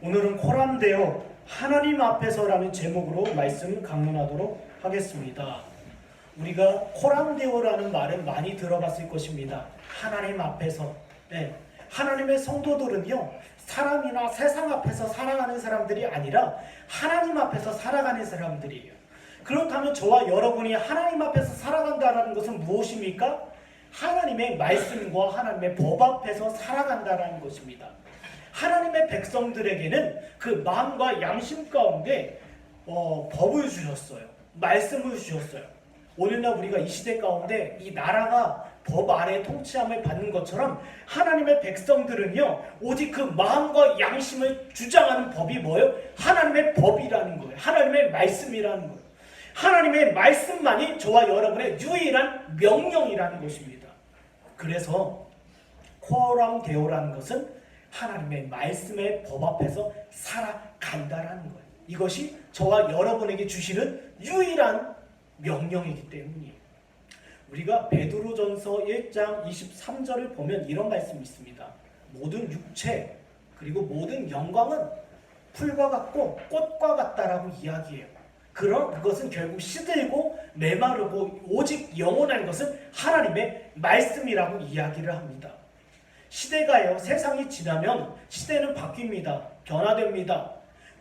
오늘은 코람데오 하나님 앞에서라는 제목으로 말씀 강론하도록 하겠습니다. 우리가 코람데오라는 말은 많이 들어봤을 것입니다. 하나님 앞에서. 네. 하나님의 성도들은요, 사람이나 세상 앞에서 살아가는 사람들이 아니라 하나님 앞에서 살아가는 사람들이에요. 그렇다면 저와 여러분이 하나님 앞에서 살아간다는 것은 무엇입니까? 하나님의 말씀과 하나님의 법 앞에서 살아간다는 것입니다. 하나님의 백성들에게는 그 마음과 양심 가운데 법을 주셨어요. 말씀을 주셨어요. 오늘날 우리가 이 시대 가운데 이 나라가 법 아래 통치함을 받는 것처럼 하나님의 백성들은요, 오직 그 마음과 양심을 주장하는 법이 뭐예요? 하나님의 법이라는 거예요. 하나님의 말씀이라는 거예요. 하나님의 말씀만이 저와 여러분의 유일한 명령이라는 것입니다. 그래서 코람데오라는 것은 하나님의 말씀의 법 앞에서 살아간다라는 거예요. 이것이 저와 여러분에게 주시는 유일한 명령이기 때문이에요. 우리가 베드로전서 1장 23절을 보면 이런 말씀이 있습니다. 모든 육체 그리고 모든 영광은 풀과 같고 꽃과 같다라고 이야기해요. 그것은 결국 시들고 메마르고 오직 영원한 것은 하나님의 말씀이라고 이야기를 합니다. 시대가요, 세상이 지나면 시대는 바뀝니다. 변화됩니다.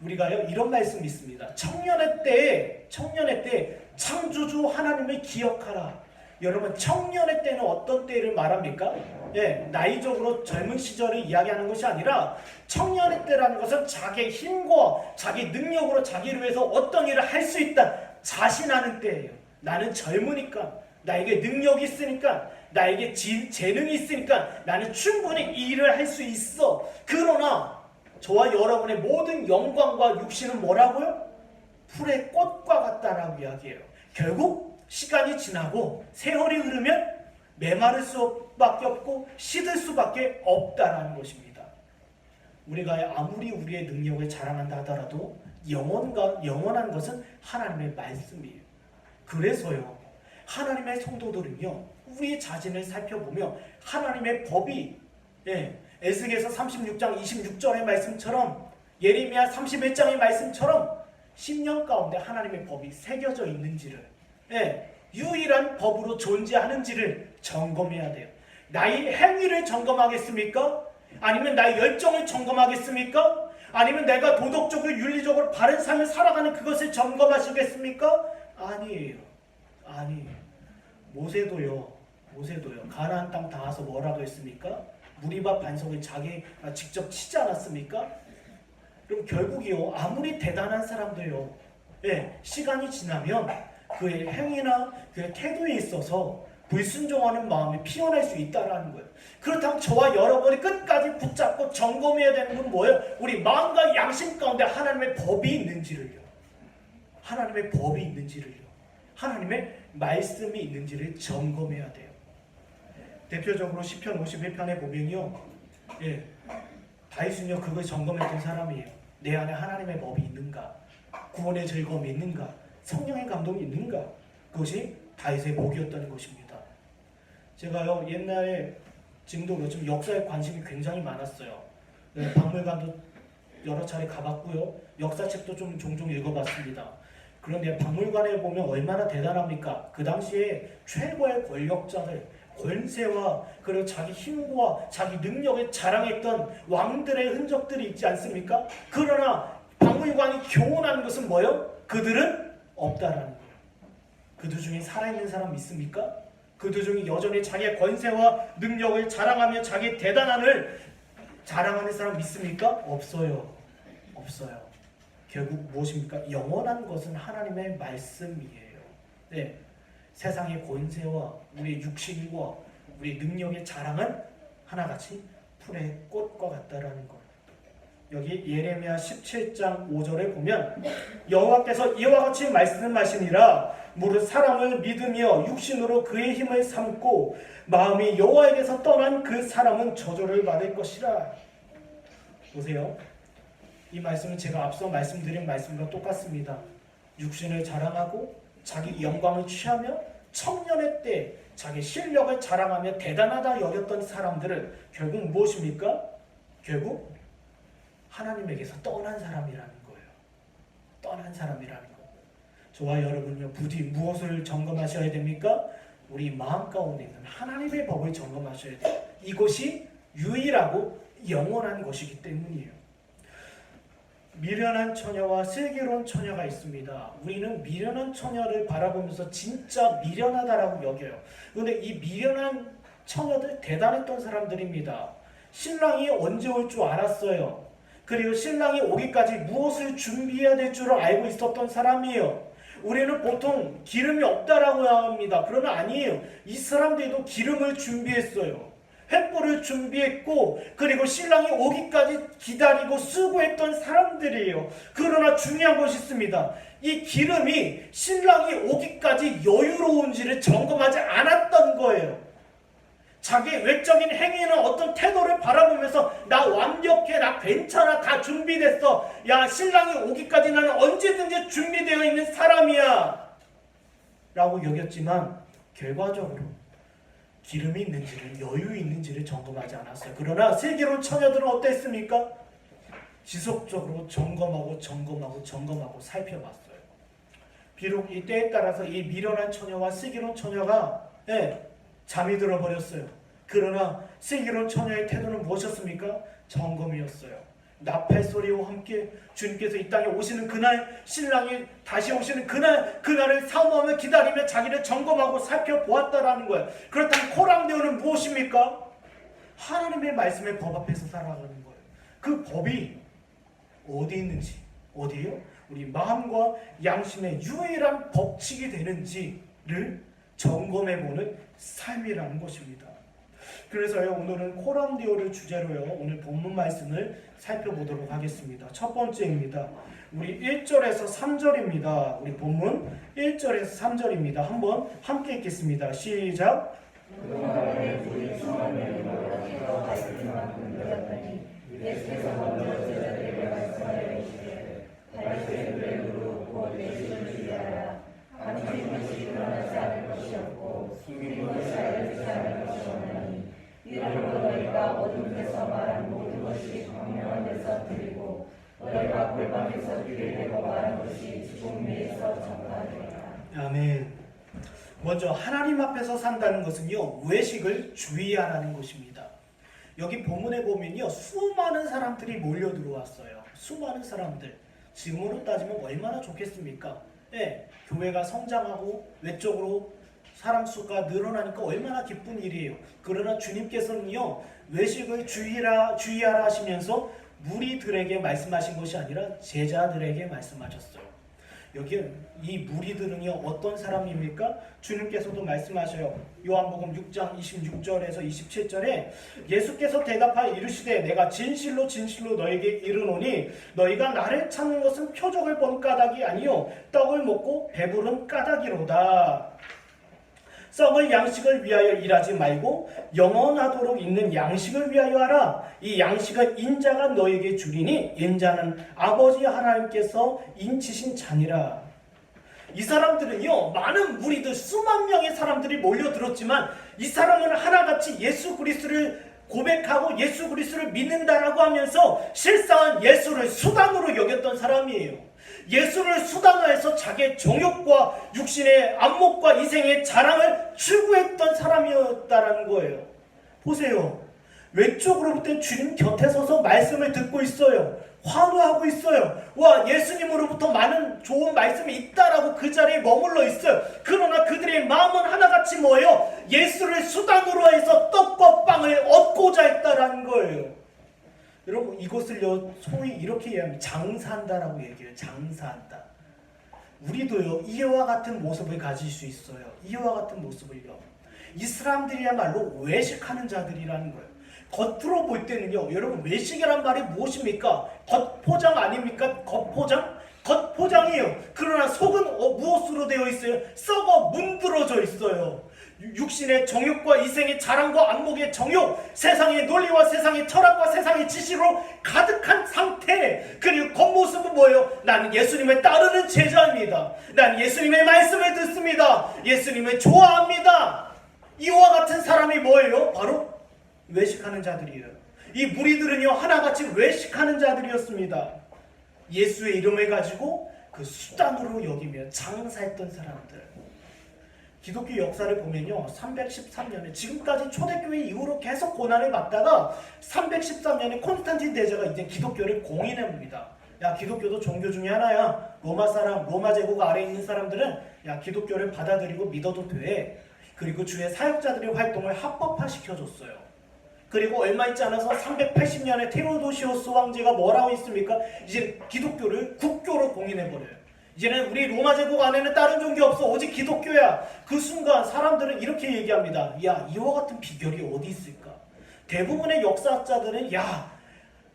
우리가요, 이런 말씀이 있습니다. 청년의 때에 창조주 하나님을 기억하라. 여러분, 청년의 때는 어떤 때를 말합니까? 예, 나이적으로 젊은 시절을 이야기하는 것이 아니라 청년의 때라는 것은 자기 힘과 자기 능력으로 자기를 위해서 어떤 일을 할 수 있다 자신하는 때예요. 나는 젊으니까, 나에게 능력이 있으니까, 나에게 재능이 있으니까 나는 충분히 이 일을 할 수 있어. 그러나 저와 여러분의 모든 영광과 육신은 뭐라고요? 풀의 꽃과 같다라고 이야기해요. 결국 시간이 지나고 세월이 흐르면 메마를 수밖에 없고 시들 수밖에 없다라는 것입니다. 우리가 아무리 우리의 능력을 자랑한다 하더라도 영원한 것은 하나님의 말씀이에요. 그래서요, 하나님의 성도들은요, 우리 자신을 살펴보며 하나님의 법이 에스겔서 36장 26절의 말씀처럼 예레미야 31장의 말씀처럼 심령 가운데 하나님의 법이 새겨져 있는지를 유일한 법으로 존재하는지를 점검해야 돼요. 나의 행위를 점검하겠습니까? 아니면 나의 열정을 점검하겠습니까? 아니면 내가 도덕적으로 윤리적으로 바른 삶을 살아가는 그것을 점검하시겠습니까? 아니에요. 모세도요. 가나안 땅 닿아서 뭐라고 했습니까? 무리밥 반석을 자기가 직접 치지 않았습니까? 그럼 결국이요, 아무리 대단한 사람도요, 시간이 지나면 그의 행위나 그의 태도에 있어서 불순종하는 마음이 피어날 수 있다는 거예요. 그렇다면 저와 여러분이 끝까지 붙잡고 점검해야 되는 건 뭐예요? 우리 마음과 양심 가운데 하나님의 법이 있는지를요. 하나님의 말씀이 있는지를 점검해야 돼요. 대표적으로 시편 51편에 보면요, 다윗은요, 그걸 점검했던 사람이에요. 내 안에 하나님의 법이 있는가? 구원의 즐거움이 있는가? 성령의 감동이 있는가? 그것이 다윗의 복이었다는 것입니다. 제가요, 옛날에 지금도 요즘 역사에 관심이 굉장히 많았어요. 박물관도 여러 차례 가봤고요, 역사책도 좀 종종 읽어봤습니다. 그런데 박물관에 보면 얼마나 대단합니까? 그 당시에 최고의 권력자들, 권세와 그리고 자기 힘과 자기 능력을 자랑했던 왕들의 흔적들이 있지 않습니까? 그러나 박물관이 교훈하는 것은 뭐예요? 그들은 없다라는 거예요. 그들 중에 살아있는 사람 있습니까? 그들 중에 여전히 자기의 권세와 능력을 자랑하며 자기의 대단함을 자랑하는 사람 있습니까? 없어요. 결국 무엇입니까? 영원한 것은 하나님의 말씀이에요. 세상의 권세와 우리의 육신과 우리의 능력의 자랑은 하나같이 풀의 꽃과 같다라는 것. 여기 예레미야 17장 5절에 보면 여호와께서 이와 같이 말씀하시니라. 무릇 사람을 믿으며 육신으로 그의 힘을 삼고 마음이 여호와에게서 떠난 그 사람은 저주를 받을 것이라. 보세요. 이 말씀은 제가 앞서 말씀드린 말씀과 똑같습니다. 육신을 자랑하고 자기 영광을 취하며 청년의 때 자기 실력을 자랑하며 대단하다 여겼던 사람들은 결국 무엇입니까? 결국 하나님에게서 떠난 사람이라는 거예요. 떠난 사람이라는 거. 저와 여러분요, 부디 무엇을 점검하셔야 됩니까? 우리 마음 가운데 있는 하나님의 법을 점검하셔야 돼요. 이것이 유일하고 영원한 것이기 때문이에요. 미련한 처녀와 슬기로운 처녀가 있습니다. 우리는 미련한 처녀를 바라보면서 진짜 미련하다라고 여겨요. 그런데 이 미련한 처녀들 대단했던 사람들입니다. 신랑이 언제 올 줄 알았어요. 그리고 신랑이 오기까지 무엇을 준비해야 될 줄 알고 있었던 사람이에요. 우리는 보통 기름이 없다라고 합니다. 그러나 아니에요. 이 사람들도 기름을 준비했어요. 횃불을 준비했고, 그리고 신랑이 오기까지 기다리고 수고했던 사람들이에요. 그러나 중요한 것이 있습니다. 이 기름이 신랑이 오기까지 여유로운지를 점검하지 않았던 거예요. 자기 외적인 행위는 어떤 태도를 바라보면서 나 완벽해, 나 괜찮아, 다 준비됐어, 야 신랑이 오기까지 나는 언제든지 준비되어 있는 사람이야 라고 여겼지만 결과적으로 기름이 있는지를, 여유 있는지를 점검하지 않았어요. 그러나 슬기로운 처녀들은 어땠습니까? 지속적으로 점검하고 살펴봤어요. 비록 이 때에 따라서 이 미련한 처녀와 슬기로운 처녀가 잠이 들어버렸어요. 그러나 슬기로운 처녀의 태도는 무엇이었습니까? 점검이었어요. 나팔 소리와 함께 주님께서 이 땅에 오시는 그날, 신랑이 다시 오시는 그날을 사모하며 기다리며 자기를 점검하고 살펴보았다라는 거예요. 그렇다면 코랑데오는 무엇입니까? 하나님의 말씀의 법 앞에서 살아가는 거예요. 그 법이 어디 있는지, 어디에요? 우리 마음과 양심의 유일한 법칙이 되는지를 점검해보는 삶이라는 것입니다. 그래서요, 오늘은 코람데오를 주제로요, 오늘 본문 말씀을 살펴보도록 하겠습니다. 첫 번째입니다. 우리 1절에서 3절입니다. 우리 본문 1절에서 3절입니다. 한번 함께 읽겠습니다. 시작. 이러므로 너희가 어두운 데서 말한 모든 것이 광명한 데서 들리고 너희가 골방에서 귀를 대고 말한 것이 지붕 위에서 전파되리라. 아멘. 먼저 하나님 앞에서 산다는 것은요, 외식을 주의하라는 것입니다. 여기 본문에 보면요, 수많은 사람들이 몰려 들어왔어요. 수많은 사람들. 지금으로 따지면 얼마나 좋겠습니까? 교회가 성장하고 외적으로 사람 수가 늘어나니까 얼마나 기쁜 일이에요. 그러나 주님께서는요, 외식을 주의하라 하시면서 무리들에게 말씀하신 것이 아니라 제자들에게 말씀하셨어요. 여기 이 무리들은요, 어떤 사람입니까? 주님께서도 말씀하셔요. 요한복음 6장 26절에서 27절에 예수께서 대답하여 이르시되 내가 진실로 진실로 너에게 이르노니 너희가 나를 찾는 것은 표적을 본 까닭이 아니요 떡을 먹고 배부른 까닭이로다. 썩을 양식을 위하여 일하지 말고 영원하도록 있는 양식을 위하여 하라. 이 양식은 인자가 너에게 주리니 인자는 아버지 하나님께서 인치신 자니라. 이 사람들은요, 많은 무리들, 수만 명의 사람들이 몰려들었지만 이 사람은 하나같이 예수 그리스도를 고백하고 예수 그리스도를 믿는다라고 하면서 실상은 예수를 수단으로 여겼던 사람이에요. 예수를 수단화해서 자기의 정욕과 육신의 안목과 이생의 자랑을 추구했던 사람이었다는 거예요. 보세요. 외적으로부터 주님 곁에 서서 말씀을 듣고 있어요. 환호하고 있어요. 와, 예수님으로부터 많은 좋은 말씀이 있다라고 그 자리에 머물러 있어요. 그러나 그들의 마음은 하나같이 뭐예요? 예수를 수단으로 해서 떡과 빵을 얻고자 했다라는 거예요. 여러분, 이것을요, 소위 이렇게 얘기합니다. 장사한다라고 얘기해요. 장사한다. 우리도요, 이와 같은 모습을 가질 수 있어요. 이와 같은 모습을요. 이 사람들이야말로 외식하는 자들이라는 거예요. 겉으로 볼 때는요, 여러분, 외식이란 말이 무엇입니까? 겉포장 아닙니까? 겉포장? 겉포장이에요. 그러나 속은 무엇으로 되어 있어요? 썩어 문드러져 있어요. 육신의 정욕과 이생의 자랑과 안목의 정욕, 세상의 논리와 세상의 철학과 세상의 지식으로 가득한 상태. 그리고 겉모습은 뭐예요? 나는 예수님을 따르는 제자입니다. 난 예수님의 말씀을 듣습니다. 예수님을 좋아합니다. 이와 같은 사람이 뭐예요? 바로 외식하는 자들이에요. 이 무리들은요 하나같이 외식하는 자들이었습니다. 예수의 이름을 가지고 그 수단으로 여기며 장사했던 사람들. 기독교 역사를 보면요 313년에 지금까지 초대교회 이후로 계속 고난을 받다가 313년에 콘스탄틴 대제가 이제 기독교를 공인해봅니다. 야, 기독교도 종교 중에 하나야. 로마 사람, 로마 제국 아래에 있는 사람들은 야, 기독교를 받아들이고 믿어도 돼. 그리고 주의 사역자들의 활동을 합법화시켜줬어요. 그리고 얼마 있지 않아서 380년에 테오도시오스 황제가 뭐라고 했습니까? 이제 기독교를 국교로 공인해버려요. 이제는 우리 로마 제국 안에는 다른 종교 없어. 오직 기독교야. 그 순간 사람들은 이렇게 얘기합니다. 야, 이와 같은 비결이 어디 있을까? 대부분의 역사학자들은 야,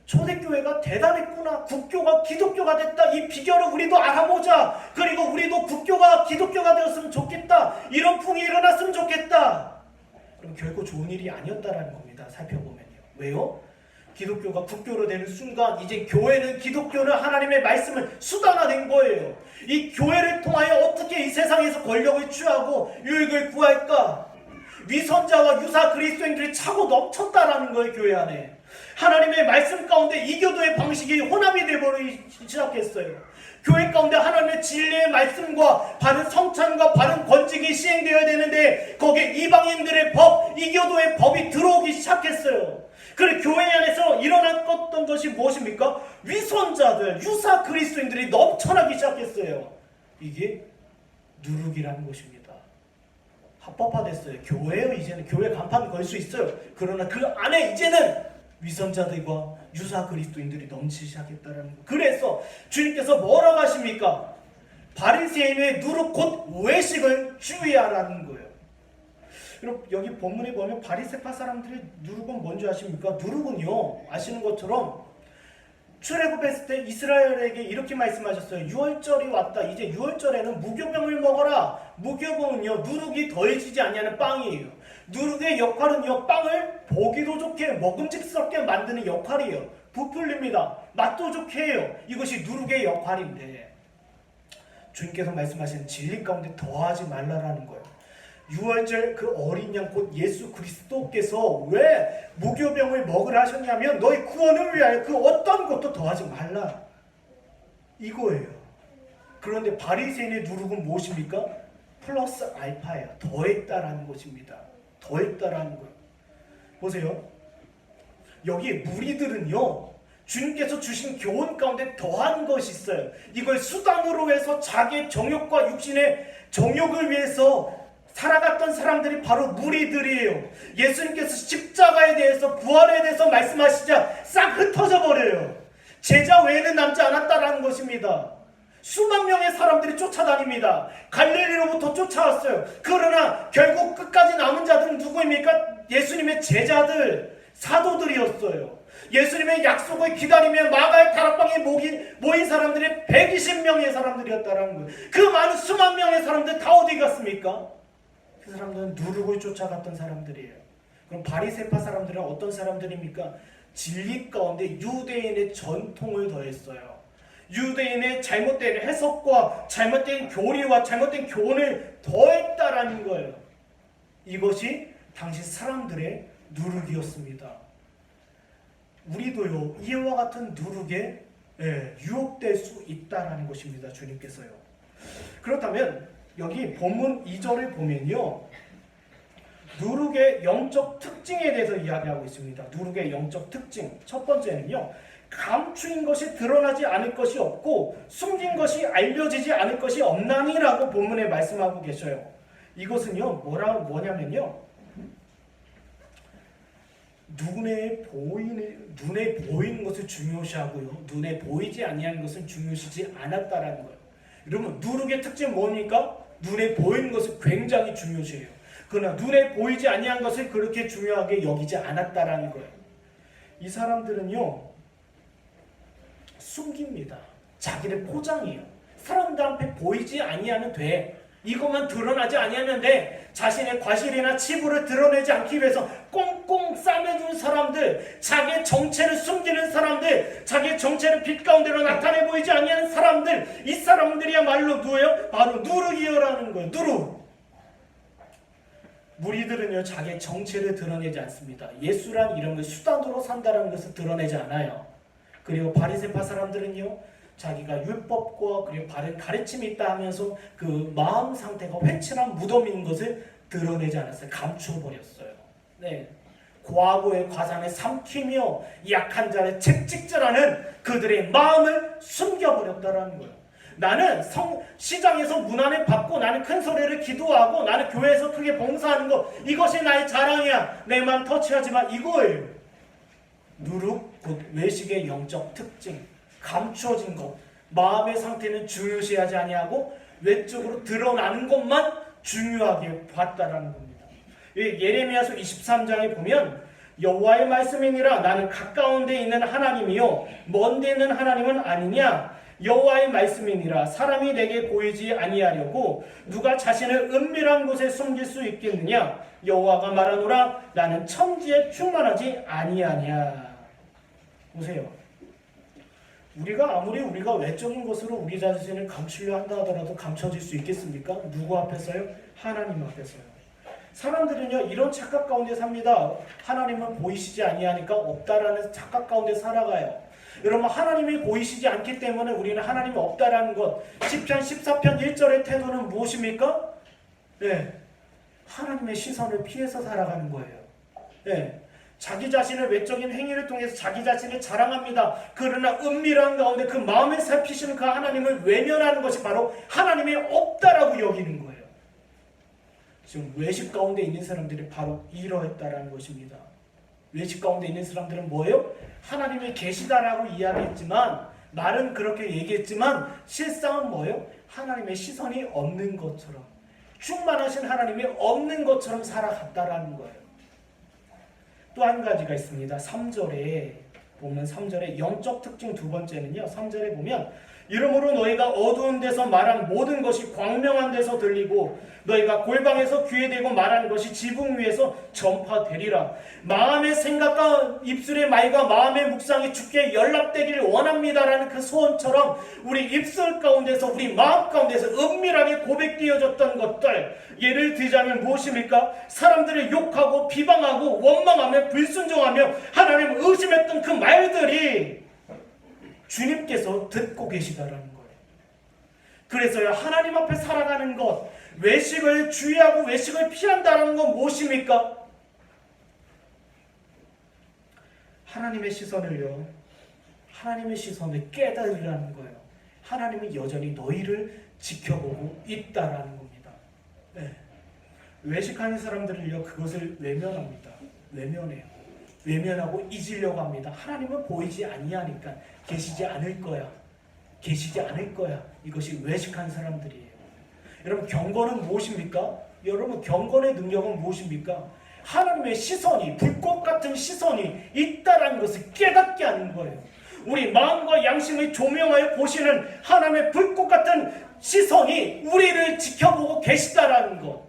초대교회가 대단했구나. 국교가 기독교가 됐다. 이 비결을 우리도 알아보자. 그리고 우리도 국교가 기독교가 되었으면 좋겠다. 이런 풍이 일어났으면 좋겠다. 그럼 결코 좋은 일이 아니었다라는 겁니다. 살펴보면요. 왜요? 기독교가 국교로 되는 순간 이제 교회는 기독교는 하나님의 말씀을 수단화된 거예요. 이 교회를 통하여 어떻게 이 세상에서 권력을 취하고 유익을 구할까? 위선자와 유사 그리스도인들이 차고 넘쳤다라는 거예요. 교회 안에. 하나님의 말씀 가운데 이교도의 방식이 혼합이 되어버리기 시작했어요. 교회 가운데 하나님의 진리의 말씀과 바른 성찬과 바른 권직이 시행되어야 되는데 거기에 이방인들의 법, 이교도의 법이 들어오기 시작했어요. 그리고 교회 안에서 일어났던 것이 무엇입니까? 위선자들, 유사 그리스도인들이 넘쳐나기 시작했어요. 이게 누룩이라는 것입니다. 합법화됐어요. 교회요. 이제는 교회 간판 걸 수 있어요. 그러나 그 안에 이제는 위선자들과 유사 그리스도인들이 넘치기 시작했다는 거. 그래서 주님께서 뭐라고 하십니까? 바리새인의 누룩 곧 외식을 주의하라는 거예요. 여러분 여기 본문에 보면 바리새파 사람들의 누룩은 뭔지 아십니까? 누룩은요 아시는 것처럼 출애굽했을 때 이스라엘에게 이렇게 말씀하셨어요. 유월절이 왔다. 이제 유월절에는 무교병을 먹어라. 무교병은요 누룩이 더해지지 아니하는 빵이에요. 누룩의 역할은요 빵을 보기도 좋게 먹음직스럽게 만드는 역할이에요. 부풀립니다. 맛도 좋게 해요. 이것이 누룩의 역할인데 주님께서 말씀하시는 진리 가운데 더하지 말라라는 거예요. 유월절 그 어린 양 곧 예수 그리스도께서 왜 무교병을 먹으라 하셨냐면 너희 구원을 위하여 그 어떤 것도 더하지 말라 이거예요. 그런데 바리새인의 누룩은 무엇입니까? 플러스 알파예요. 더했다라는 것입니다. 더했다라는 거예요. 보세요. 여기 무리들은요 주님께서 주신 교훈 가운데 더한 것이 있어요. 이걸 수단으로 해서 자기의 정욕과 육신의 정욕을 위해서 살아갔던 사람들이 바로 무리들이에요. 예수님께서 십자가에 대해서 부활에 대해서 말씀하시자 싹 흩어져 버려요. 제자 외에는 남지 않았다라는 것입니다. 수만 명의 사람들이 쫓아다닙니다. 갈릴리로부터 쫓아왔어요. 그러나 결국 끝까지 남은 자들은 누구입니까? 예수님의 제자들, 사도들이었어요. 예수님의 약속을 기다리며 마가의 다락방에 모인 사람들이 120명의 사람들이었다는 거예요. 그 많은 수만 명의 사람들 다 어디 갔습니까? 그 사람들은 누룩을 쫓아갔던 사람들이에요. 그럼 바리새파 사람들은 어떤 사람들입니까? 진리 가운데 유대인의 전통을 더했어요. 유대인의 잘못된 해석과 잘못된 교리와 잘못된 교훈을 더했다라는 거예요. 이것이 당시 사람들의 누룩이었습니다. 우리도요 이와 같은 누룩에 유혹될 수 있다라는 것입니다. 주님께서요. 그렇다면 여기 본문 2절을 보면요 누룩의 영적 특징에 대해서 이야기하고 있습니다. 누룩의 영적 특징 첫 번째는요 감추인 것이 드러나지 않을 것이 없고 숨긴 것이 알려지지 않을 것이 없나니라고 본문에 말씀하고 계셔요. 이것은요 뭐냐면요 눈에 보이는 것을 중요시하고요 눈에 보이지 아니하는 것은 중요시지 않았다라는 거예요. 여러분 누룩의 특징은 뭡니까? 눈에 보이는 것을 굉장히 중요시해요. 그러나 눈에 보이지 아니한 것을 그렇게 중요하게 여기지 않았다라는 거예요. 이 사람들은요 숨깁니다. 자기를 포장해요. 사람들 앞에 보이지 아니하면 돼. 이것만 드러나지 아니하면 돼. 자신의 과실이나 치부를 드러내지 않기 위해서 꽁꽁 싸매준 사람들, 자기의 정체를 숨기는 사람들, 자기의 정체를 빛 가운데로 나타내 보이지 아니하는 사람들, 이 사람들이야말로 누구예요? 바로 누룩이요라는 거예요. 누룩. 무리들은요 자기의 정체를 드러내지 않습니다. 예수란 이런 걸 수단으로 산다는 것을 드러내지 않아요. 그리고 바리새파 사람들은요 자기가 율법과 그리고 바른 가르침이 있다 하면서 그 마음 상태가 회칠한 무덤인 것을 드러내지 않았어요. 감춰버렸어요. 네. 과거의 과상을 삼키며 약한 자를 채찍질하는 그들의 마음을 숨겨버렸다라는 거예요. 나는 시장에서 문안을 받고 나는 큰 소리를 기도하고 나는 교회에서 크게 봉사하는 것 이것이 나의 자랑이야. 내 마음 터치하지 마. 이거예요. 누룩 곧 외식의 영적 특징 감춰진 것 마음의 상태는 중요시하지 아니하고 외적으로 드러나는 것만 중요하게 봤다라는 겁니다. 예레미야서 23장에 보면 여호와의 말씀이니라 나는 가까운 데 있는 하나님이요 먼 데 있는 하나님은 아니냐 여호와의 말씀이니라 사람이 내게 보이지 아니하려고 누가 자신을 은밀한 곳에 숨길 수 있겠느냐 여호와가 말하노라 나는 천지에 충만하지 아니하냐. 보세요. 우리가 아무리 우리가 외적인 것으로 우리 자신을 감추려 한다 하더라도 감춰질 수 있겠습니까? 누구 앞에서요? 하나님 앞에서요. 사람들은요 이런 착각 가운데 삽니다. 하나님은 보이시지 아니하니까 없다라는 착각 가운데 살아가요. 여러분 하나님이 보이시지 않기 때문에 우리는 하나님이 없다라는 것. 시편 14편 1절의 태도는 무엇입니까? 네, 하나님의 시선을 피해서 살아가는 거예요. 네, 자기 자신의 외적인 행위를 통해서 자기 자신을 자랑합니다. 그러나 은밀한 가운데 그 마음을 살피시는 그 하나님을 외면하는 것이 바로 하나님이 없다라고 여기는 거예요. 지금 외식 가운데 있는 사람들이 바로 이러했다라는 것입니다. 외식 가운데 있는 사람들은 뭐예요? 하나님이 계시다라고 이야기했지만 말은 그렇게 얘기했지만 실상은 뭐예요? 하나님의 시선이 없는 것처럼 충만하신 하나님이 없는 것처럼 살아갔다라는 거예요. 또 한 가지가 있습니다. 3절에 보면 3절에 영적 특징 두 번째는요. 3절에 보면 이러므로 너희가 어두운 데서 말한 모든 것이 광명한 데서 들리고 너희가 골방에서 귀에 대고 말하는 것이 지붕 위에서 전파되리라. 마음의 생각과 입술의 말과 마음의 묵상이 주께 연락되기를 원합니다라는 그 소원처럼 우리 입술 가운데서 우리 마음 가운데서 은밀하게 고백되어졌던 것들 예를 들자면 무엇입니까? 사람들을 욕하고 비방하고 원망하며 불순종하며 하나님을 의심했던 그 말들이 주님께서 듣고 계시다라는 거예요. 그래서요 하나님 앞에 살아가는 것 외식을 주의하고 외식을 피한다는 건 무엇입니까? 하나님의 시선을요 하나님의 시선을 깨달으라는 거예요. 하나님이 여전히 너희를 지켜보고 있다라는 겁니다. 네. 외식하는 사람들을요 그것을 외면합니다. 외면해요. 외면하고 잊으려고 합니다. 하나님은 보이지 아니하니까 계시지 않을 거야. 계시지 않을 거야. 이것이 외식한 사람들이에요. 여러분 경건은 무엇입니까? 여러분 경건의 능력은 무엇입니까? 하나님의 시선이 불꽃 같은 시선이 있다라는 것을 깨닫게 하는 거예요. 우리 마음과 양심을 조명하여 보시는 하나님의 불꽃 같은 시선이 우리를 지켜보고 계시다라는 것.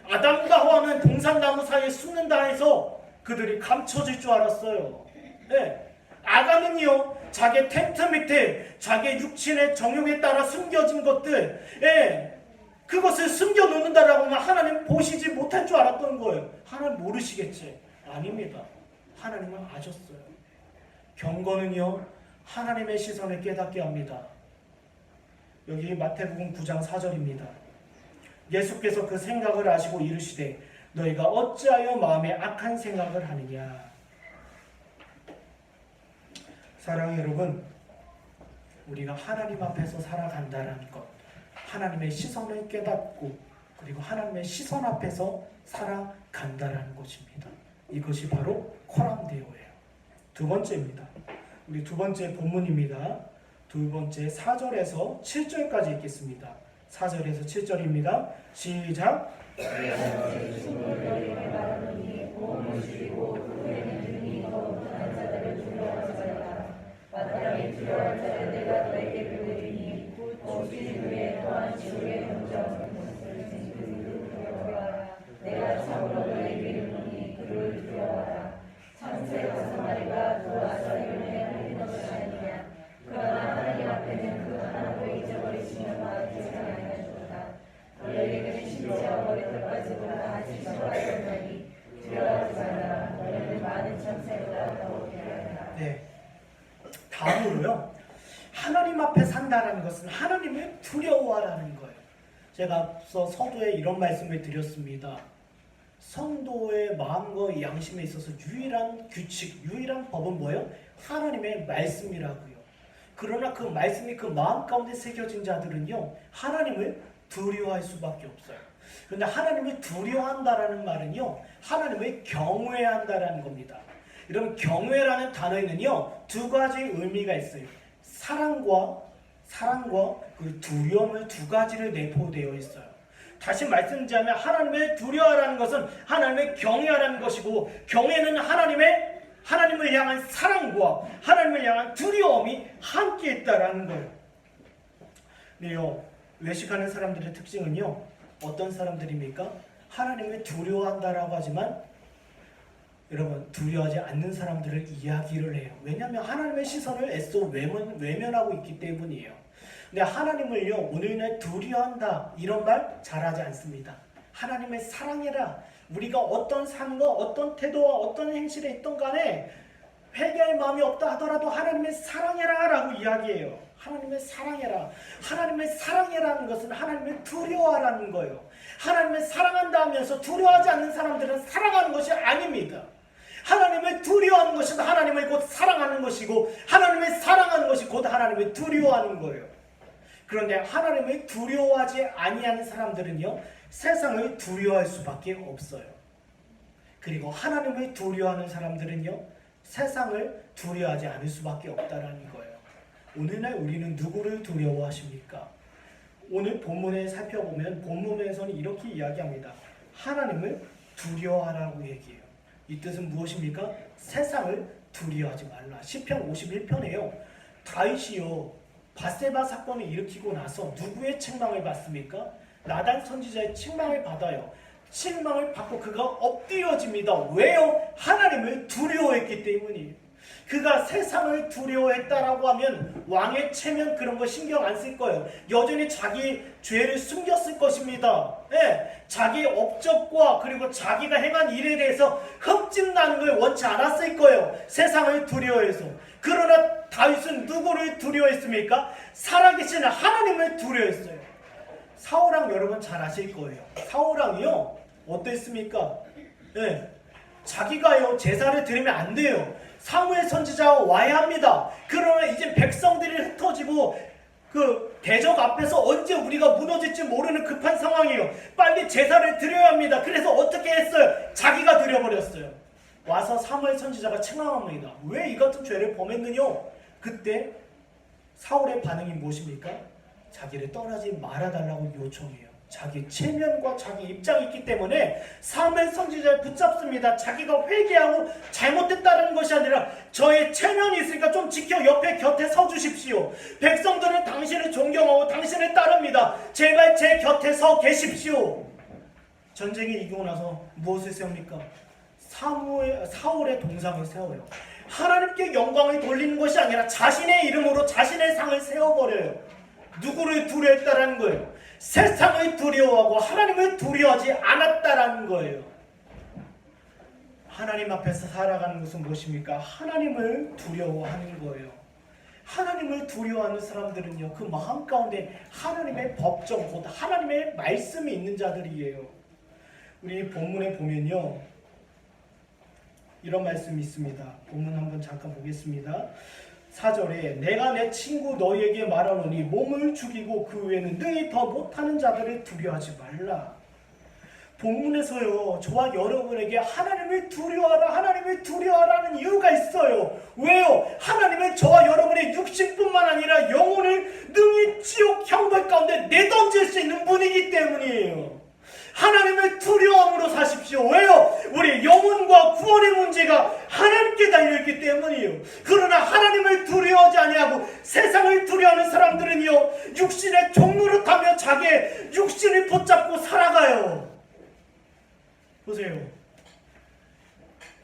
아담과 하와는 동산나무 사이에 숨는다 해서 그들이 감춰질 줄 알았어요. 네. 아간은요 자기 텐트 밑에 자기 육신의 정욕에 따라 숨겨진 것들 그것을 숨겨놓는다라고 하면 하나님 보시지 못할 줄 알았던 거예요. 하나님 모르시겠지? 아닙니다. 하나님은 아셨어요. 경건은요 하나님의 시선을 깨닫게 합니다. 여기 마태복음 9장 4절입니다. 예수께서 그 생각을 아시고 이르시되 너희가 어찌하여 마음에 악한 생각을 하느냐. 사랑하는 여러분, 우리가 하나님 앞에서 살아간다는 것, 하나님의 시선을 깨닫고 그리고 하나님의 시선 앞에서 살아간다는 것입니다. 이것이 바로 코람데오예요. 두 번째입니다. 우리 두 번째 본문입니다. 두 번째 4절에서 7절까지 읽겠습니다. 4절에서 7절입니다. 시작. 마땅히 두려워할 자를 내가 너에게 보이리니 곧 주신 후에 또한 지옥의 영적 것을 징크를 두려워하라. 내가 참으로 너에게 이르노니 그를 두려워하라. 참새 다섯 마리가 두 아사리온에 달린 것이 아니냐. 그러나 하나님 앞에는 그 하나도 잊어버리시면 말하지 아니하시도다. 너에게는 심지어 머리털까지도 다 하시지 산다라는 것은 하나님을 두려워하라는 거예요. 제가 앞서 서두에 이런 말씀을 드렸습니다. 성도의 마음과 양심에 있어서 유일한 규칙, 유일한 법은 뭐예요? 하나님의 말씀이라고요. 그러나 그 말씀이 그 마음 가운데 새겨진 자들은요, 하나님을 두려워할 수밖에 없어요. 그런데 하나님을 두려워한다라는 말은요, 하나님을 경외한다라는 겁니다. 여러분, 경외라는 단어에는요, 두 가지 의미가 있어요. 사랑과 그 두려움을 두 가지를 내포되어 있어요. 다시 말씀드리자면 하나님을 두려워하라는 것은 하나님을 경외하라는 것이고, 경외는 하나님을 향한 사랑과 하나님을 향한 두려움이 함께 있다라는 거예요. 네요. 외식하는 사람들의 특징은요, 어떤 사람들입니까? 하나님을 두려워한다라고 하지만 여러분, 두려워하지 않는 사람들을 이야기를 해요. 왜냐하면 하나님의 시선을 애써 외면하고 있기 때문이에요. 근데 하나님을요, 오늘날 두려워한다 이런 말 잘하지 않습니다. 하나님을 사랑해라. 우리가 어떤 삶과 어떤 태도와 어떤 행실에 있던 간에 회개할 마음이 없다 하더라도 하나님을 사랑해라 라고 이야기해요. 하나님을 사랑해라. 하나님을 사랑해라는 것은 하나님을 두려워하라는 거예요. 하나님을 사랑한다 하면서 두려워하지 않는 사람들은 사랑하는 것이 아닙니다. 하나님을 두려워하는 것은 하나님을 곧 사랑하는 것이고, 하나님을 사랑하는 것이 곧 하나님을 두려워하는 거예요. 그런데 하나님을 두려워하지 아니하는 사람들은요, 세상을 두려워할 수밖에 없어요. 그리고 하나님을 두려워하는 사람들은요, 세상을 두려워하지 않을 수밖에 없다라는 거예요. 오늘날 우리는 누구를 두려워하십니까? 오늘 본문에 살펴보면 본문에서는 이렇게 이야기합니다. 하나님을 두려워하라고 얘기해요. 이 뜻은 무엇입니까? 세상을 두려워하지 말라. 시편 51편에요. 다윗이요, 밧세바 사건을 일으키고 나서 누구의 책망을 받습니까? 나단 선지자의 책망을 받아요. 책망을 받고 그가 엎드려집니다. 왜요? 하나님을 두려워했기 때문이에요. 그가 세상을 두려워했다라고 하면 왕의 체면 그런 거 신경 안 쓸 거예요. 여전히 자기 죄를 숨겼을 것입니다. 네, 자기 업적과 그리고 자기가 행한 일에 대해서 흠집나는 걸 원치 않았을 거예요. 세상을 두려워해서. 그러나 다윗은 누구를 두려워했습니까? 살아계신 하나님을 두려워했어요. 사울왕 여러분 잘 아실 거예요. 사울왕이요, 어땠습니까? 네, 자기가요 제사를 드리면 안 돼요. 사무엘 선지자가 와야 합니다. 그러나 이제 백성들이 흩어지고 그 대적 앞에서 언제 우리가 무너질지 모르는 급한 상황이에요. 빨리 제사를 드려야 합니다. 그래서 어떻게 했어요? 자기가 드려버렸어요. 와서 사무엘 선지자가 책망합니다. 왜 이 같은 죄를 범했느냐? 그때 사울의 반응이 무엇입니까? 자기를 떠나지 말아달라고 요청해요. 자기 체면과 자기 입장이 있기 때문에 사무엘 선지자를 붙잡습니다. 자기가 회개하고 잘못했다는 것이 아니라 저의 체면이 있으니까 좀 지켜 옆에 곁에 서 주십시오. 백성들은 당신을 존경하고 당신을 따릅니다. 제발 제 곁에 서 계십시오. 전쟁이 이기고 나서 무엇을 세웁니까? 사울의 동상을 세워요. 하나님께 영광을 돌리는 것이 아니라 자신의 이름으로 자신의 상을 세워버려요. 누구를 두려워했다라는 거예요? 세상을 두려워하고 하나님을 두려워하지 않았다라는 거예요. 하나님 앞에서 살아가는 것은 무엇입니까? 하나님을 두려워하는 거예요. 하나님을 두려워하는 사람들은요, 그 마음 가운데 하나님의 법정, 곧 하나님의 말씀이 있는 자들이에요. 우리 본문에 보면요, 이런 말씀이 있습니다. 본문 한번 잠깐 보겠습니다. 4절에 내가 내 친구 너희에게 말하노니 몸을 죽이고 그 외에는 능히 더 못하는 자들을 두려워하지 말라. 본문에서요, 저와 여러분에게 하나님을 두려워하라, 하나님을 두려워하라는 이유가 있어요. 왜요? 하나님은 저와 여러분의 육신뿐만 아니라 영혼을 능히 지옥 형벌 가운데 내던질 수 있는 분이기 때문이에요. 하나님을 두려움으로 사십시오. 왜요? 우리 영혼과 구원의 문제가 하나님께 달려있기 때문이에요. 그러나 하나님을 두려워하지 아니하고 세상을 두려워하는 사람들은요, 육신의 종로를 타며 자기의 육신을 붙잡고 살아가요. 보세요.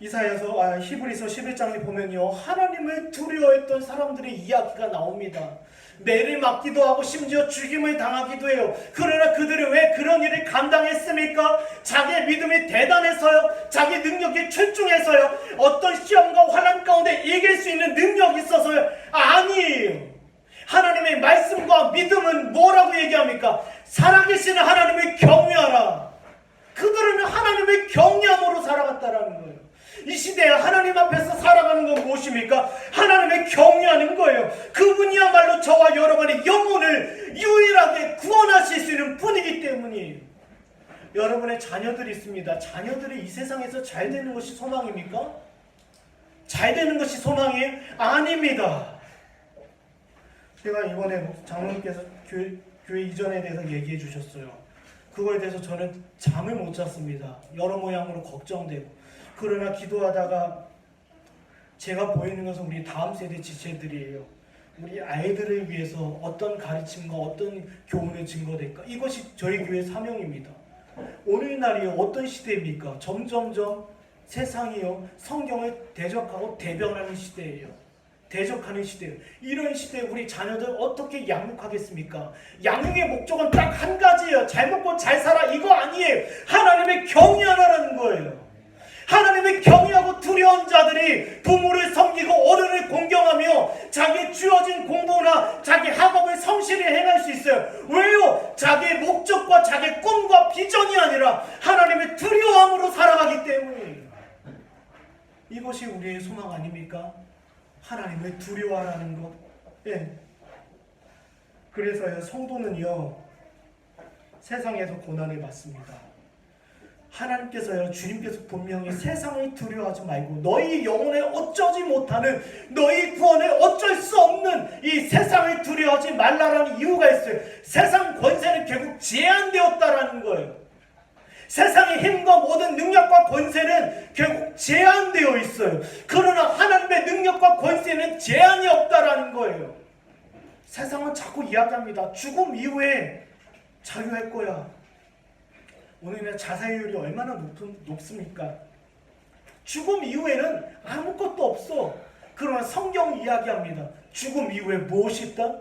히브리서 11장에 보면요, 하나님을 두려워했던 사람들의 이야기가 나옵니다. 매를 맞기도 하고 심지어 죽임을 당하기도 해요. 그러나 그들이 왜 그런 일을 감당했습니까? 자기의 믿음이 대단해서요? 자기 능력이 출중해서요? 어떤 시험과 환난 가운데 이길 수 있는 능력이 있어서요? 아니에요. 하나님의 말씀 거예요. 이 시대에 하나님 앞에서 살아가는 건 무엇입니까? 하나님의 경외하는 거예요. 그분이야말로 저와 여러분의 영혼을 유일하게 구원하실 수 있는 분이기 때문이에요. 여러분의 자녀들이 있습니다. 자녀들이 이 세상에서 잘 되는 것이 소망입니까? 잘 되는 것이 소망이 아닙니다. 제가 이번에 장로님께서 교회 이전에 대해서 얘기해 주셨어요. 그거에 대해서 저는 잠을 못 잤습니다. 여러 모양으로 걱정되고. 그러나 기도하다가 제가 보이는 것은 우리 다음 세대 지체들이에요. 우리 아이들을 위해서 어떤 가르침과 어떤 교훈을 증거될까? 이것이 저희 교회 사명입니다. 오늘날이 어떤 시대입니까? 점점점 세상이요 성경을 대적하고 대변하는 시대예요. 대적하는 시대예요. 이런 시대에 우리 자녀들 어떻게 양육하겠습니까? 양육의 목적은 딱 한 가지예요. 잘 먹고 잘 살아 이거 아니에요. 하나님의 경외하라는 거예요. 하나님의 경외하고 두려운 자들이 부모를 섬기고 어른을 공경하며 자기 주어진 공부나 자기 학업을 성실히 행할 수 있어요. 왜요? 자기의 목적과 자기의 꿈과 비전이 아니라 하나님의 두려움으로 살아가기 때문이에요. 이것이 우리의 소망 아닙니까? 하나님을 두려워하라는 것. 예. 그래서요, 성도는요 세상에서 고난을 받습니다. 하나님께서요, 주님께서 분명히 세상을 두려워하지 말고 너희 영혼에 어쩌지 못하는 너희 구원에 어쩔 수 없는 이 세상을 두려워하지 말라라는 이유가 있어요. 세상 권세는 결국 제한되었다라는 거예요. 세상의 힘과 모든 능력과 권세는 결국 제한되어 있어요. 그러나 하나님의 능력과 권세는 제한이 없다라는 거예요. 세상은 자꾸 이야기합니다. 죽음 이후에 자유할 거야. 오늘날 자살률이 얼마나 높습니까? 죽음 이후에는 아무것도 없어. 그러나 성경 이야기합니다. 죽음 이후에 무엇이 있다?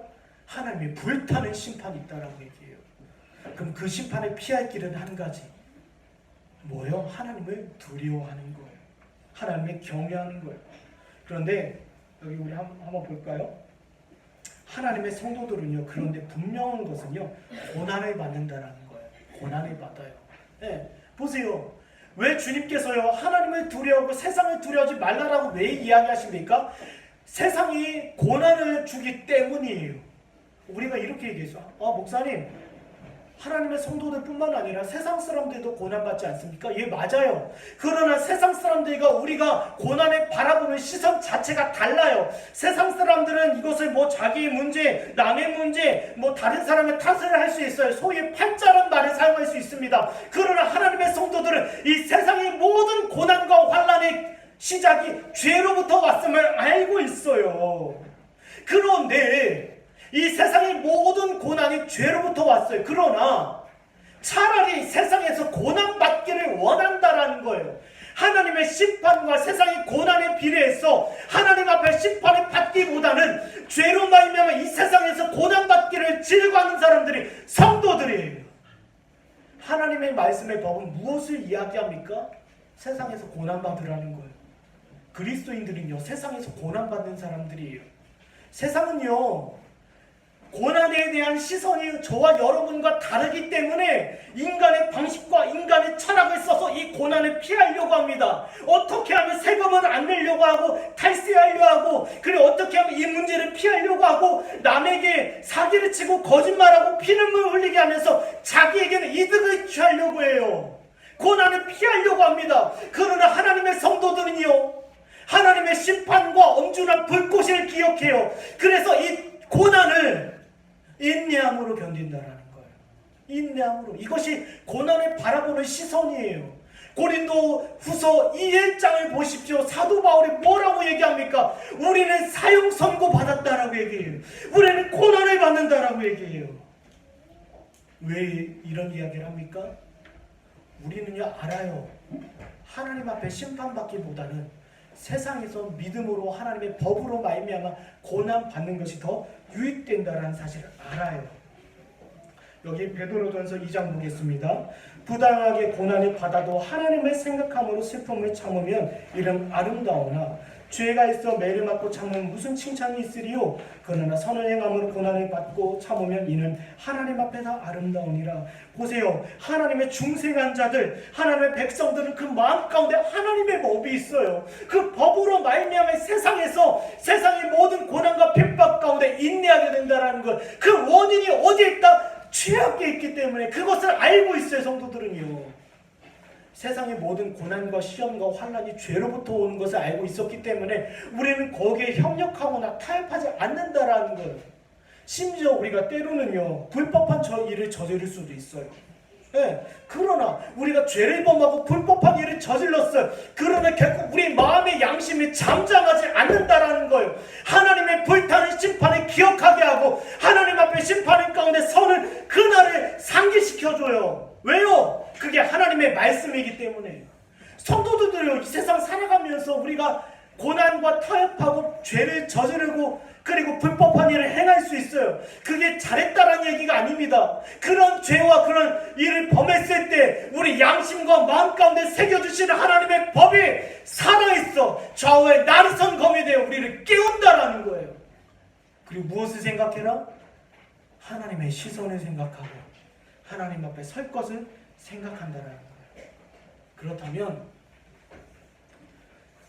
하나님의 불타는 심판이 있다라고 얘기해요. 그럼 그 심판을 피할 길은 한 가지. 뭐요? 하나님을 두려워하는 거예요. 하나님을 경외하는 거예요. 그런데 여기 우리 한번 볼까요? 하나님의 성도들은요, 그런데 분명한 것은요, 고난을 받는다라는 거예요. 고난을 받아요. 네, 보세요. 왜 주님께서요 하나님을 두려워하고 세상을 두려워하지 말라라고 왜 이야기하십니까? 세상이 고난을 주기 때문이에요. 우리가 이렇게 얘기했어요. 목사님, 하나님의 성도들뿐만 아니라 세상 사람들도 고난받지 않습니까? 예, 맞아요. 그러나 세상 사람들과 우리가 고난을 바라보는 시선 자체가 달라요. 세상 사람들은 이것을 뭐 자기 문제, 남의 문제, 뭐 다른 사람의 탓을 할 수 있어요. 소위 팔자란 말을 사용할 수 있습니다. 그러나 하나님의 성도들은 이 세상의 모든 고난과 환난의 시작이 죄로부터 왔음을 알고 있어요. 그런데 이 세상의 모든 고난이 죄로부터 왔어요. 그러나 차라리 세상에서 고난받기를 원한다라는 거예요. 하나님의 심판과 세상의 고난에 비례해서 하나님 앞에 심판을 받기보다는 죄로 말미암아 이 세상에서 고난받기를 즐거워하는 사람들이 성도들이에요. 하나님의 말씀의 법은 무엇을 이야기합니까? 세상에서 고난받으라는 거예요. 그리스도인들은요 세상에서 고난받는 사람들이에요. 세상은요 고난에 대한 시선이 저와 여러분과 다르기 때문에 인간의 방식과 인간의 철학을 써서 이 고난을 피하려고 합니다. 어떻게 하면 세금을 안 내려고 하고 탈세하려고 하고, 그리고 어떻게 하면 이 문제를 피하려고 하고, 남에게 사기를 치고 거짓말하고 피눈물 흘리게 하면서 자기에게는 이득을 취하려고 해요. 고난을 피하려고 합니다. 그러나 하나님의 성도들은요 하나님의 심판과 엄중한 불꽃을 기억해요. 그래서 이 고난을 인내함으로 견딘다라는 거예요. 인내함으로. 이것이 고난을 바라보는 시선이에요. 고린도 후서 1장을 보십시오. 사도 바울이 뭐라고 얘기합니까? 우리는 사형 선고 받았다라고 얘기해요. 우리는 고난을 받는다라고 얘기해요. 왜 이런 이야기를 합니까? 우리는요 알아요. 하나님 앞에 심판받기보다는 세상에서 믿음으로 하나님의 법으로 말미암아 고난 받는 것이 더 유익된다라는 사실을 알아요. 여기 베드로전서 2장 보겠습니다. 부당하게 고난을 받아도 하나님을 생각함으로 슬픔을 참으면 이는 아름다우나 죄가 있어 매를 맞고 참으면 무슨 칭찬이 있으리요? 그러나 선을 행함으로 고난을 받고 참으면 이는 하나님 앞에서 아름다우니라. 보세요. 하나님의 중생한 자들, 하나님의 백성들은 그 마음 가운데 하나님의 법이 있어요. 그 법으로 말미암아 세상에서 세상의 모든 고난과 핍박 가운데 인내하게 된다는 것. 그 원인이 어디에 있다? 죄악에 있기 때문에 그것을 알고 있어요. 성도들은요. 세상의 모든 고난과 시험과 환난이 죄로부터 오는 것을 알고 있었기 때문에 우리는 거기에 협력하거나 타협하지 않는다라는 거예요. 심지어 우리가 때로는요 불법한 일을 저지를 수도 있어요. 네. 그러나 우리가 죄를 범하고 불법한 일을 저질렀어요. 그러나 결국 우리 마음의 양심이 잠잠하지 않는다라는 거예요. 하나님의 불타는 심판을 기억하게 하고 하나님 앞에 심판 가운데 서는 그날을 상기시켜줘요. 왜요? 그게 하나님의 말씀이기 때문에. 성도들도요 이 세상 살아가면서 우리가 고난과 타협하고 죄를 저지르고 그리고 불법한 일을 행할 수 있어요. 그게 잘했다라는 얘기가 아닙니다. 그런 죄와 그런 일을 범했을 때 우리 양심과 마음 가운데 새겨주시는 하나님의 법이 살아있어 좌우에 나르선 검이 되어 우리를 깨운다라는 거예요. 그리고 무엇을 생각해라? 하나님의 시선을 생각하고 하나님 앞에 설 것을 생각한다라는 거예요. 그렇다면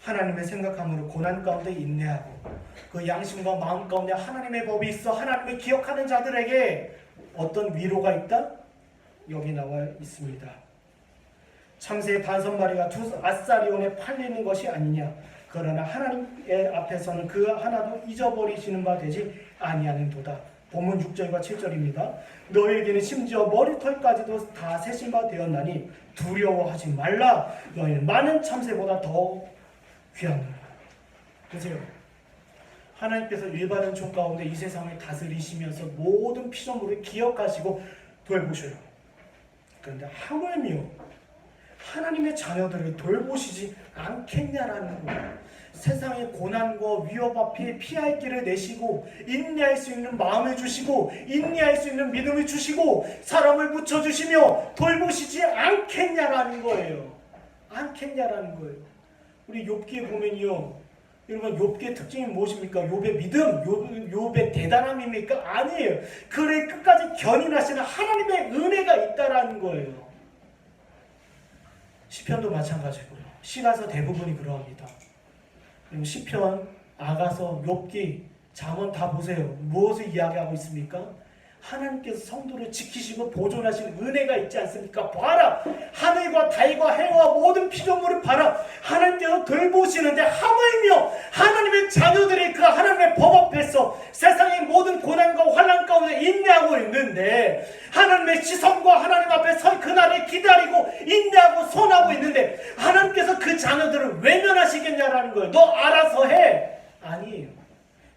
하나님의 생각함으로 고난 가운데 인내하고 그 양심과 마음 가운데 하나님의 법이 있어 하나님을 기억하는 자들에게 어떤 위로가 있다? 여기 나와 있습니다. 참새 5마리가 2아사리온에 팔리는 것이 아니냐. 그러나 하나님의 앞에서는 그 하나도 잊어버리시는 바 되지 아니하는도다. 본문 6절과 7절입니다. 너희에게는 심지어 머리털까지도 다 세신 바 되었나니 두려워하지 말라. 너희는 많은 참새보다 더 귀하노라. 보세요. 하나님께서 일반은 종 가운데 이 세상을 다스리시면서 모든 피조물을 기억하시고 돌보셔요. 그런데 하물며 하나님의 자녀들을 돌보시지 않겠냐라는 거예요. 세상의 고난과 위협 앞에 피할 길을 내시고 인내할 수 있는 마음을 주시고 인내할 수 있는 믿음을 주시고 사람을 붙여주시며 돌보시지 않겠냐라는 거예요. 않겠냐라는 거예요. 우리 욥기에 보면요, 여러분 욥기의 특징이 무엇입니까? 욥의 믿음, 욥의 대단함입니까? 아니에요. 그를 끝까지 견인하시는 하나님의 은혜가 있다라는 거예요. 시편도 마찬가지고요. 시가서 대부분이 그러합니다. 그리고 시편, 아가서, 욥기, 잠언 다 보세요. 무엇을 이야기하고 있습니까? 하나님께서 성도를 지키시고 보존하시는 은혜가 있지 않습니까? 봐라! 하늘과 달과 해와 모든 피조물을 봐라! 하나님께서 돌보시는데 하물며 하나님의 자녀들이 그 하나님의 법 앞에서 세상의 모든 고난과 환난 가운데 인내하고 있는데 하나님의 시선과 하나님 앞에 설 그날을 기다리고 인내하고 손하고 있는데 하나님께서 그 자녀들을 외면하시겠냐라는 거예요. 너 알아서 해! 아니에요.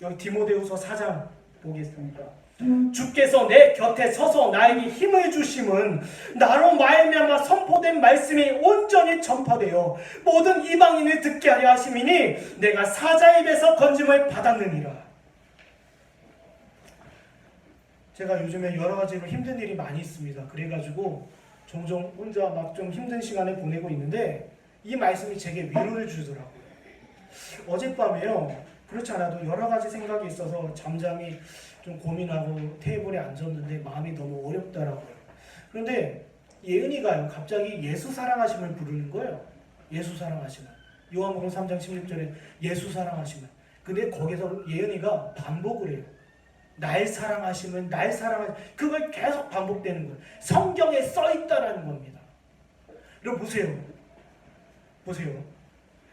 여기 디모데후서 4장 보겠습니다. 주께서 내 곁에 서서 나에게 힘을 주심은 나로 말미암아 선포된 말씀이 온전히 전파되어 모든 이방인을 듣게 하려 하심이니 내가 사자의 입에서 건짐을 받았느니라. 제가 요즘에 여러 가지로 힘든 일이 많이 있습니다. 그래가지고 종종 혼자 막 좀 힘든 시간을 보내고 있는데 이 말씀이 제게 위로를 주더라고요. 어젯밤에요, 그렇지 않아도 여러 가지 생각이 있어서 잠잠히 좀 고민하고 테이블에 앉았는데 마음이 너무 어렵더라고요. 그런데 예은이가요 갑자기 예수 사랑하심을 부르는 거예요. 예수 사랑하심을. 요한복음 3장 16절에 예수 사랑하심을. 근데 거기서 예은이가 반복을 해요. 날 사랑하심은 날 사랑하심은. 그걸 계속 반복되는 거예요. 성경에 써있다라는 겁니다. 여러분 보세요.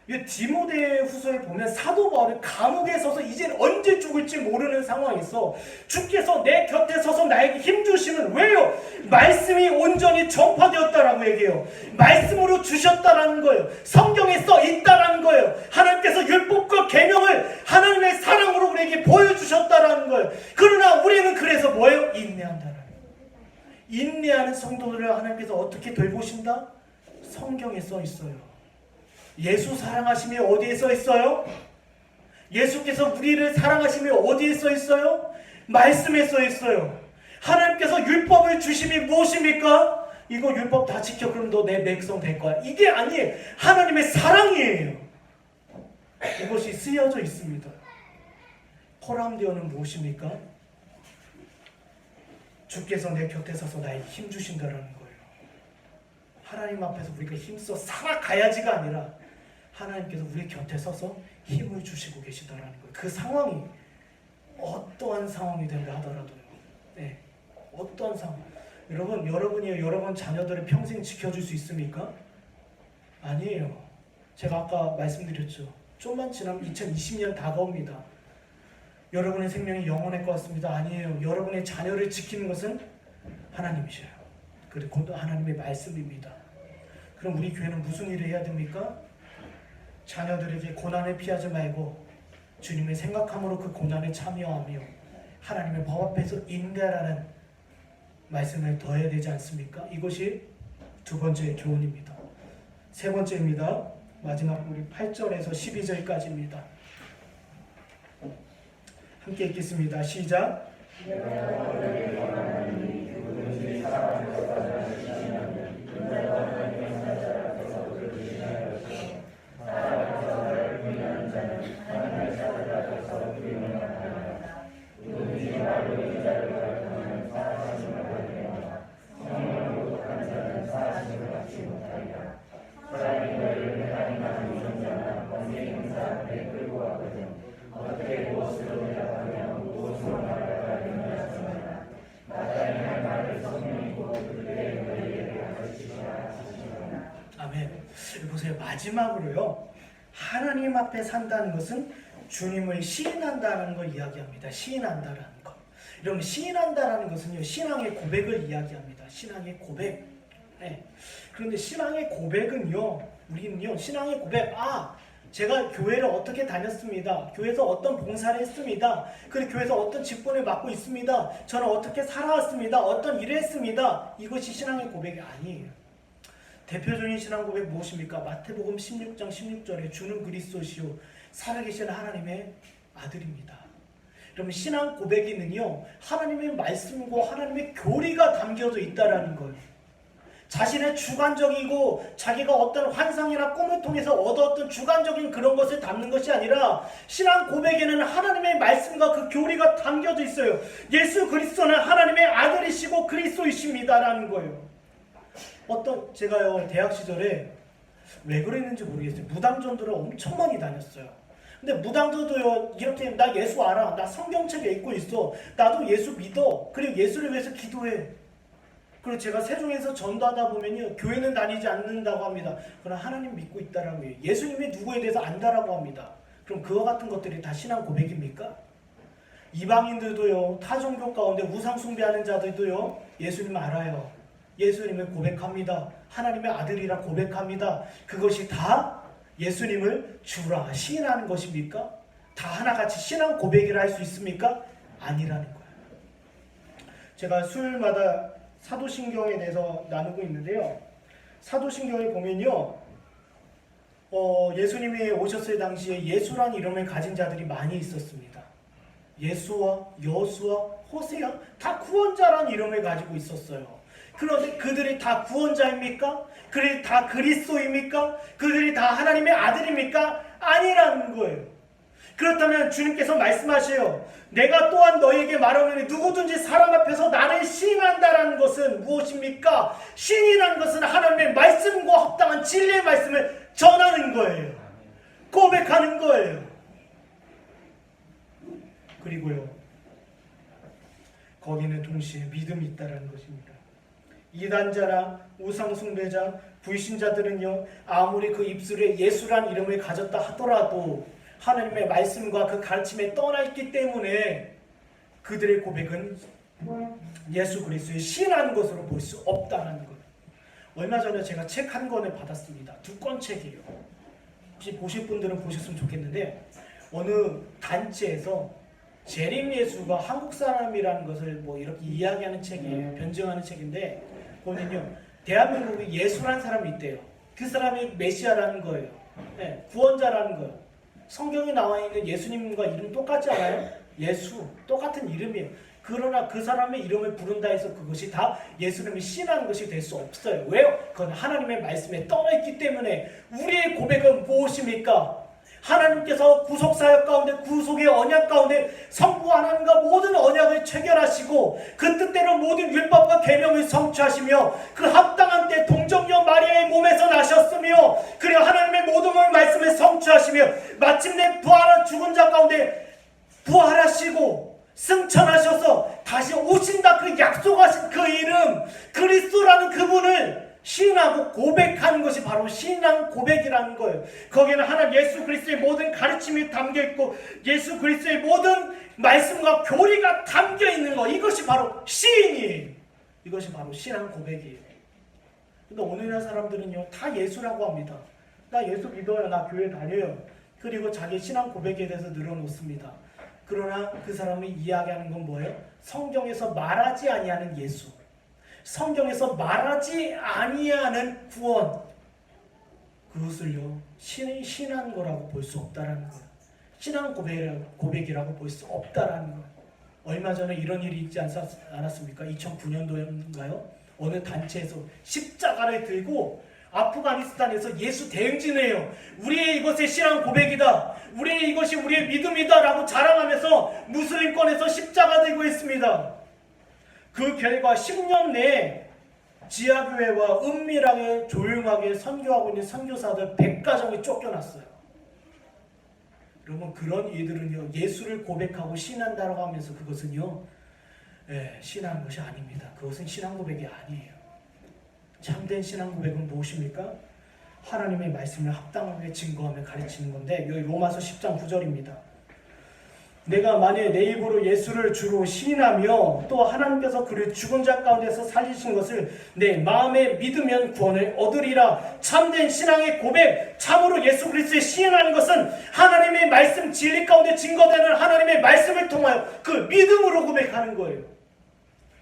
이 디모데후서를 보면 사도 바울이 감옥에 서서 이제 언제 죽을지 모르는 상황에서 주께서 내 곁에 서서 나에게 힘주시면 왜요? 말씀이 온전히 전파되었다라고 얘기해요. 말씀으로 주셨다라는 거예요. 성경에 써 있다라는 거예요. 하나님께서 율법과 계명을 하나님의 사랑으로 우리에게 보여주셨다라는 거예요. 그러나 우리는 그래서 뭐예요? 인내한다라는 거예요. 인내하는 성도들을 하나님께서 어떻게 돌보신다? 성경에 써 있어요. 예수 사랑하심이 어디에 써 있어요? 예수께서 우리를 사랑하심이 어디에 써 있어요? 말씀에 써 있어요. 하나님께서 율법을 주심이 무엇입니까? 이거 율법 다 지켜 그럼 너 내 백성 될 거야. 이게 아니에요. 하나님의 사랑이에요. 이것이 쓰여져 있습니다. 포럼되어는 무엇입니까? 주께서 내 곁에 서서 나에게 힘 주신다라는 거예요. 하나님 앞에서 우리가 힘써 살아가야지가 아니라 하나님께서 우리 곁에 서서 힘을 주시고 계시다라는 거예요. 그 상황이 어떠한 상황이 된다 하더라도요. 네, 어떠한 상황. 여러분이 여러분 자녀들을 평생 지켜줄 수 있습니까? 아니에요. 제가 아까 말씀드렸죠. 좀만 지나면 2020년 다가옵니다. 여러분의 생명이 영원할 것 같습니다. 아니에요. 여러분의 자녀를 지키는 것은 하나님이셔요. 그리고 그것도 하나님의 말씀입니다. 그럼 우리 교회는 무슨 일을 해야 됩니까? 자녀들에게 고난을 피하지 말고 주님의 생각함으로 그 고난에 참여하며 하나님의 법 앞에서 인내라는 말씀을 더해야 되지 않습니까? 이것이 두 번째 교훈입니다. 세 번째입니다. 마지막 우리 8절에서 12절까지입니다. 함께 읽겠습니다. 시작. 아멘. 보세요. 마지막으로요. 하나님 앞에 산다는 것은 주님을 시인한다는 걸 이야기합니다. 시인한다라는 것. 여러분 시인한다라는 것은요. 신앙의 고백을 이야기합니다. 신앙의 고백. 네. 그런데 신앙의 고백은요. 우리는요. 신앙의 고백. 제가 교회를 어떻게 다녔습니다. 교회에서 어떤 봉사를 했습니다. 그리고 교회에서 어떤 직분을 맡고 있습니다. 저는 어떻게 살아왔습니다. 어떤 일을 했습니다. 이것이 신앙의 고백이 아니에요. 대표적인 신앙 고백 무엇입니까? 마태복음 16장 16절에 주는 그리스도시요 살아계신 하나님의 아들입니다. 여러분 신앙 고백에는요 하나님의 말씀과 하나님의 교리가 담겨져 있다라는 거예요. 자신의 주관적이고 자기가 어떤 환상이나 꿈을 통해서 얻었던 주관적인 그런 것을 담는 것이 아니라 신앙 고백에는 하나님의 말씀과 그 교리가 담겨져 있어요. 예수 그리스도는 하나님의 아들이시고 그리스도이십니다라는 거예요. 제가요 대학 시절에 왜 그랬는지 모르겠어요. 무당전도를 엄청 많이 다녔어요. 근데 무당들도요 이렇게 나 예수 알아, 나 성경책에 읽고 있어, 나도 예수 믿어, 그리고 예수를 위해서 기도해. 그리고 제가 세종에서 전도하다 보면요 교회는 다니지 않는다고 합니다. 그러나 하나님 믿고 있다라고 해요. 예수님이 누구에 대해서 안다라고 합니다. 그럼 그와 같은 것들이 다 신앙 고백입니까? 이방인들도요 타종교 가운데 우상 숭배하는 자들도요 예수님 알아요. 예수님을 고백합니다. 하나님의 아들이라 고백합니다. 그것이 다 예수님을 주라 시인하는 것입니까? 다 하나같이 신앙 고백이라 할 수 있습니까? 아니라는 거예요. 제가 수요일마다 사도신경에 대해서 나누고 있는데요. 사도신경에 보면요. 예수님이 오셨을 당시에 예수란 이름을 가진 자들이 많이 있었습니다. 예수와 여수와 호세아 다 구원자란 이름을 가지고 있었어요. 그런데 그들이 다 구원자입니까? 그들이 다 그리스도입니까? 그들이 다 하나님의 아들입니까? 아니라는 거예요. 그렇다면 주님께서 말씀하세요. 내가 또한 너에게 말하노니 누구든지 사람 앞에서 나를 시인한다라는 것은 무엇입니까? 시인이라는 것은 하나님의 말씀과 합당한 진리의 말씀을 전하는 거예요. 고백하는 거예요. 그리고요. 거기는 동시에 믿음이 있다라는 것입니다. 이단자나 우상숭배자, 불신자들은요 아무리 그 입술에 예수란 이름을 가졌다 하더라도 하나님의 말씀과 그 가르침에 떠나 있기 때문에 그들의 고백은 예수 그리스도의 신한 것으로 볼 수 없다는 것. 얼마 전에 제가 책 한 권을 받았습니다. 2권 책이에요. 혹시 보실 분들은 보셨으면 좋겠는데 어느 단체에서 재림 예수가 한국 사람이라는 것을 뭐 이렇게 이야기하는 책이에요. 변증하는 책인데 보면요 대한민국에 예수란 사람이 있대요. 그 사람이 메시아라는 거예요. 네, 구원자라는 거예요. 성경에 나와 있는 예수님과 이름 똑같지 않아요? 예수 똑같은 이름이에요. 그러나 그 사람의 이름을 부른다 해서 그것이 다 예수님이 신하는 것이 될 수 없어요. 왜요? 그건 하나님의 말씀에 떠나 있기 때문에 우리의 고백은 무엇입니까? 하나님께서 구속사역 가운데 구속의 언약 가운데 성부 하나님과 모든 언약을 체결하시고 그 뜻대로 모든 율법과 계명을 성취하시며 그 합당한 때 동정녀 마리아의 몸에서 나셨으며 그리고 하나님의 모든 말씀을 성취하시며 마침내 부활한 죽은 자 가운데 부활하시고 승천하셔서 다시 오신다 그 약속하신 그 이름 그리스도라는 그분을 시인하고 고백하는 것이 바로 신앙 고백이라는 거예요. 거기에는 하나님 예수 그리스도의 모든 가르침이 담겨있고 예수 그리스도의 모든 말씀과 교리가 담겨있는 거, 이것이 바로 시인이에요. 이것이 바로 신앙 고백이에요. 근데 오늘날 사람들은요 다 예수라고 합니다. 나 예수 믿어요, 나 교회 다녀요. 그리고 자기 신앙 고백에 대해서 늘어놓습니다. 그러나 그 사람이 이야기하는 건 뭐예요? 성경에서 말하지 아니하는 예수, 성경에서 말하지 아니하는 구원, 그것을요 신한 거라고 볼 수 없다라는 거예요. 신앙 고백이라고 볼 수 없다라는 거예요. 얼마 전에 이런 일이 있지 않았습니까? 2009년도인가요? 어느 단체에서 십자가를 들고 아프가니스탄에서 예수 대행진해요. 우리의 이것의 신앙 고백이다, 우리의 이것이 우리의 믿음이다 라고 자랑하면서 무슬림권에서 십자가 들고 있습니다. 그 결과 10년 내에 지하교회와 은밀하게 조용하게 선교하고 있는 선교사들 100가정이 쫓겨났어요. 여러분, 그런 이들은요 예수를 고백하고 신한다라고 하면서 그것은요 신한 것이 아닙니다. 그것은 신앙 고백이 아니에요. 참된 신앙 고백은 무엇입니까? 하나님의 말씀을 합당하게 증거하며 가르치는 건데, 여기 로마서 10장 9절입니다. 내가 만일 내 입으로 예수를 주로 시인하며 또 하나님께서 그를 죽은 자 가운데서 살리신 것을 내 마음에 믿으면 구원을 얻으리라. 참된 신앙의 고백, 참으로 예수 그리스도의 시인하는 것은 하나님의 말씀 진리 가운데 증거되는 하나님의 말씀을 통하여 그 믿음으로 고백하는 거예요.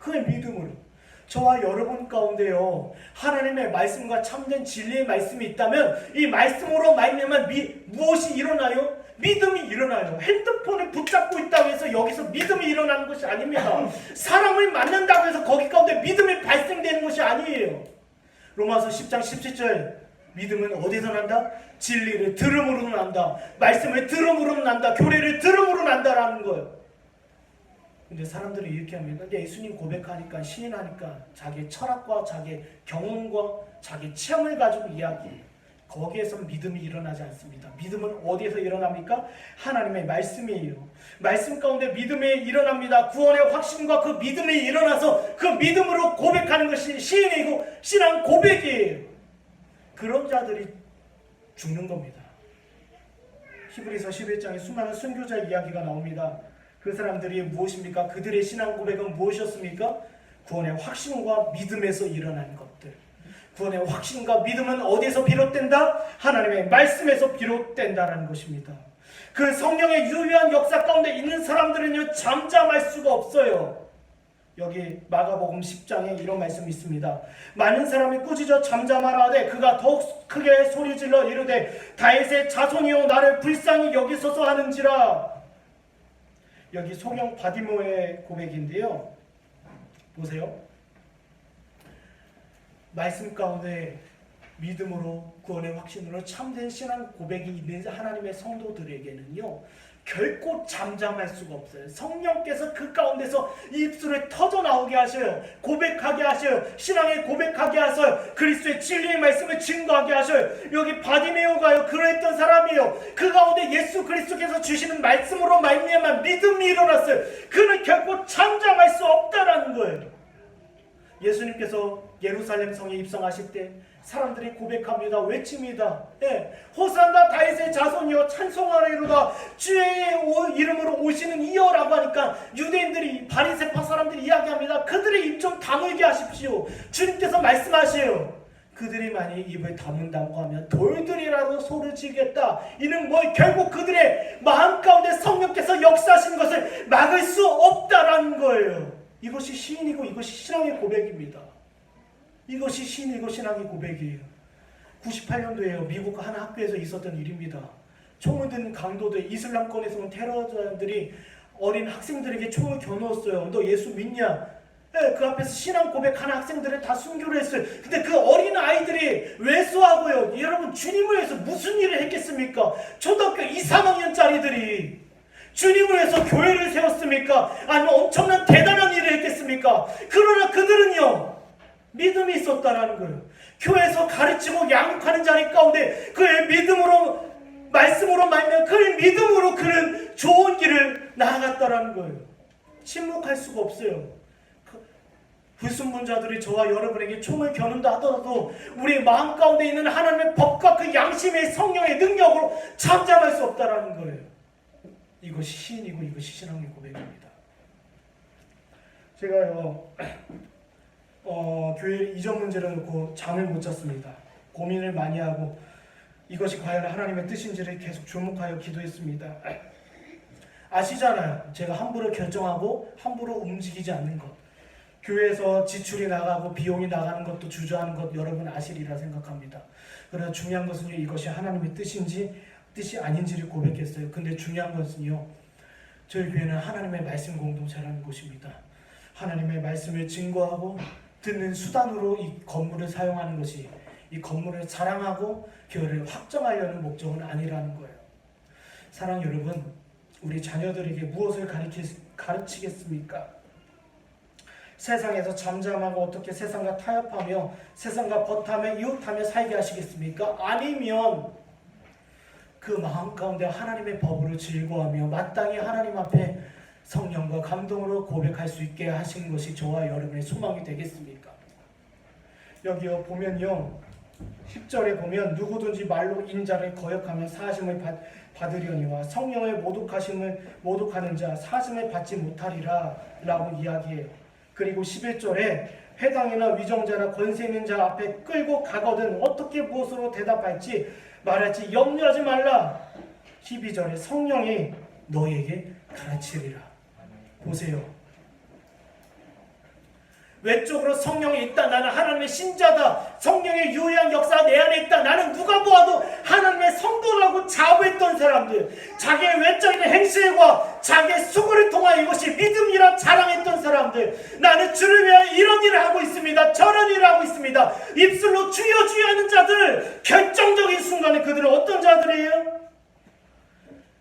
그 믿음으로. 저와 여러분 가운데요 하나님의 말씀과 참된 진리의 말씀이 있다면 이 말씀으로 말미암아 무엇이 일어나요? 믿음이 일어나요. 핸드폰을 붙잡고 있다고 해서 여기서 믿음이 일어나는 것이 아닙니다. 사람을 만난다고 해서 거기 가운데 믿음이 발생되는 것이 아니에요. 로마서 10장 17절, 믿음은 어디서 난다? 진리를 들음으로 난다, 말씀을 들음으로 난다, 교리를 들음으로 난다라는 거예요. 근데 사람들이 이렇게 합니다. 예수님 고백하니까, 시인하니까 자기 철학과 자기 경험과 자기 체험을 가지고 이야기해요. 거기에서 믿음이 일어나지 않습니다. 믿음은 어디에서 일어납니까? 하나님의 말씀이에요. 말씀 가운데 믿음이 일어납니다. 구원의 확신과 그 믿음이 일어나서 그 믿음으로 고백하는 것이 시인이고 신앙 고백이에요. 그런 자들이 죽는 겁니다. 히브리서 11장에 수많은 순교자 이야기가 나옵니다. 그 사람들이 무엇입니까? 그들의 신앙 고백은 무엇이었습니까? 구원의 확신과 믿음에서 일어난 것들. 구원의 확신과 믿음은 어디에서 비롯된다? 하나님의 말씀에서 비롯된다라는 것입니다. 그 성령의 유효한 역사 가운데 있는 사람들은요 잠잠할 수가 없어요. 여기 마가복음 10장에 이런 말씀이 있습니다. 많은 사람이 꾸짖어 잠잠하라 하되 그가 더욱 크게 소리질러 이르되 다윗의 자손이여 나를 불쌍히 여기소서 하는지라. 여기 소경 바디모의 고백인데요, 보세요. 말씀 가운데 믿음으로 구원의 확신으로 참된 신앙 고백이 있는 하나님의 성도들에게는요 결코 잠잠할 수가 없어요. 성령께서 그 가운데서 입술을 터져 나오게 하셔요. 고백하게 하셔요. 신앙에 고백하게 하셔요. 그리스도의 진리의 말씀을 증거하게 하셔요. 여기 바디메오가요 그러했던 사람이에요. 그 가운데 예수 그리스도께서 주시는 말씀으로 말미암아 믿음이 일어났어요. 그는 결코 잠잠할 수 없다라는 거예요. 예수님께서 예루살렘 성에 입성하실 때 사람들이 고백합니다. 외칩니다. 네. 호산나 다윗의 자손이여 찬송하리로다. 주의 이름으로 오시는 이여라고 하니까 유대인들이, 바리새파 사람들이 이야기합니다. 그들의 입 좀 다물게 하십시오. 주님께서 말씀하세요. 그들이 만약 입을 다문다고 하면 돌들이라도 소를 지겠다. 이는 결국 그들의 마음 가운데 성령께서 역사하신 것을 막을 수 없다라는 거예요. 이것이 시인이고 이것이 신앙의 고백입니다. 이것이 시인이고 신앙의 고백이에요. 98년도에요. 미국 한 학교에서 있었던 일입니다. 총을 든 강도들, 이슬람권에서 온 테러자들이 어린 학생들에게 총을 겨누었어요. 너 예수 믿냐? 예, 그 앞에서 신앙 고백하는 학생들을 다 순교를 했어요. 근데 그 어린 아이들이 왜소하고요. 여러분 주님을 위해서 무슨 일을 했겠습니까? 초등학교 2, 3학년짜리들이 주님을 위해서 교회를 세웠습니까? 아니면 엄청난 대단한 일을 했겠습니까? 그러나 그들은요, 믿음이 있었다라는 거예요. 교회에서 가르치고 양육하는 자리 가운데 그의 믿음으로, 말씀으로 말면 그의 믿음으로 그는 좋은 길을 나아갔다라는 거예요. 침묵할 수가 없어요. 불순분자들이 저와 여러분에게 총을 겨눈다 하더라도 우리 마음 가운데 있는 하나님의 법과 그 양심의 성령의 능력으로 잠잠할 수 없다라는 거예요. 이것이 시인이고 이것이 신앙의 고백입니다. 제가요 교회 이전 문제를 놓고 잠을 못 잤습니다. 고민을 많이 하고 이것이 과연 하나님의 뜻인지를 계속 주목하여 기도했습니다. 아시잖아요. 제가 함부로 결정하고 함부로 움직이지 않는 것. 교회에서 지출이 나가고 비용이 나가는 것도 주저하는 것 여러분 아시리라 생각합니다. 그러나 중요한 것은요, 이것이 하나님의 뜻인지 뜻이 아닌지를 고백했어요. 근데 중요한 것은요, 저희 교회는 하나님의 말씀 공동체라는 곳입니다. 하나님의 말씀을 증거하고 듣는 수단으로 이 건물을 사용하는 것이 이 건물을 자랑하고 교회를 확정하려는 목적은 아니라는 거예요. 사랑 여러분, 우리 자녀들에게 무엇을 가르치겠습니까? 세상에서 잠잠하고 어떻게 세상과 타협하며 세상과 벗하며 이웃하며 살게 하시겠습니까? 아니면 그 마음 가운데 하나님의 법으로 즐거워하며 마땅히 하나님 앞에 성령과 감동으로 고백할 수 있게 하신 것이 저와 여러분의 소망이 되겠습니까? 여기요 보면요 10절에 보면 누구든지 말로 인자를 거역하면 사하심을 받으려니와 성령의 모독하는 자 사하심을 받지 못하리라 라고 이야기해요. 그리고 11절에 회당이나 위정자나 권세 있는 자 앞에 끌고 가거든 어떻게 무엇으로 대답할지 말할지 염려하지 말라. 12절에 성령이 너에게 가르치리라. 보세요. 외적으로 성령이 있다. 나는 하나님의 신자다. 성령의 유효한 역사가 내 안에 있다. 나는 누가 보아도 하나님의 성도라고 자부했던 사람들, 자기의 외적인 행실과 자기의 수고를 통하여 이것이 믿음이라 자랑했던 사람들, 나는 주를 위하여 이런 일을 하고 있습니다. 저런 일을 하고 있습니다. 입술로 주여 주여 하는 자들, 결정적인 순간에 그들은 어떤 자들이에요?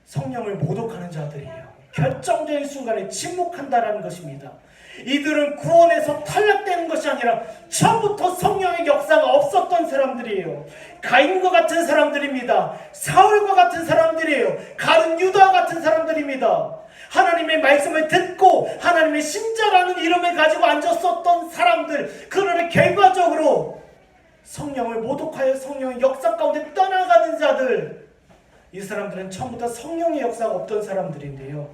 성령을 모독하는 자들이에요. 결정적인 순간에 침묵한다라는 것입니다. 이들은 구원에서 탈락되는 것이 아니라 처음부터 성령의 역사가 없었던 사람들이에요. 가인과 같은 사람들입니다. 사울과 같은 사람들이에요. 가룟 유다와 같은 사람들입니다. 하나님의 말씀을 듣고 하나님의 신자라는 이름을 가지고 앉았었던 사람들, 그러나 결과적으로 성령을 모독하여 성령의 역사 가운데 떠나가는 자들, 이 사람들은 처음부터 성령의 역사가 없던 사람들인데요.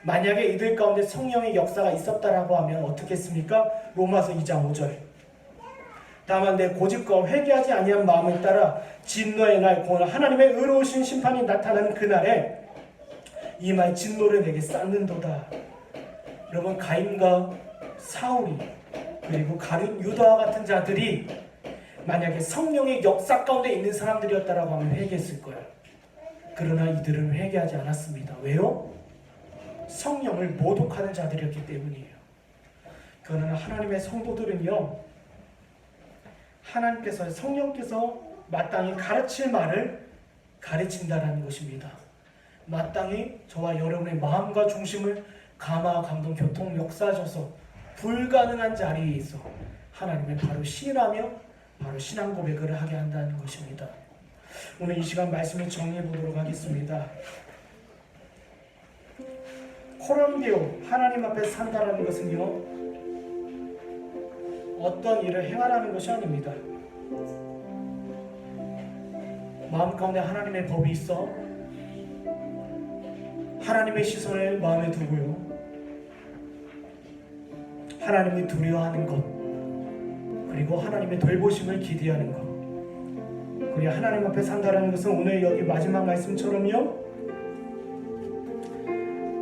만약에 이들 가운데 성령의 역사가 있었다라고 하면 어떻게 했습니까? 로마서 2장 5절. 다만 내 고집과 회개하지 아니한 마음을 따라 진노의 날 곧 하나님의 의로우신 심판이 나타나는 그날에 이마에 진노를 내게 쌓는도다. 여러분 가인과 사울이 그리고 가룟 유다와 같은 자들이 만약에 성령의 역사 가운데 있는 사람들이었다라고 하면 회개했을 거예요. 그러나 이들은 회개하지 않았습니다. 왜요? 성령을 모독하는 자들이었기 때문이에요. 그러나 하나님의 성도들은요, 하나님께서 성령께서 마땅히 가르칠 말을 가르친다라는 것입니다. 마땅히 저와 여러분의 마음과 중심을 감화, 감동, 교통, 역사하셔서 불가능한 자리에 있어 하나님을 바로 시인하며 바로 신앙 고백을 하게 한다는 것입니다. 오늘 이 시간 말씀을 정리해 보도록 하겠습니다. 코람데오, 하나님 앞에 산다라는 것은요, 어떤 일을 행하라는 것이 아닙니다. 마음 가운데 하나님의 법이 있어 하나님의 시선을 마음에 두고요, 하나님이 두려워하는 것, 그리고 하나님의 돌보심을 기대하는 것, 그리고 하나님 앞에 산다라는 것은 오늘 여기 마지막 말씀처럼요,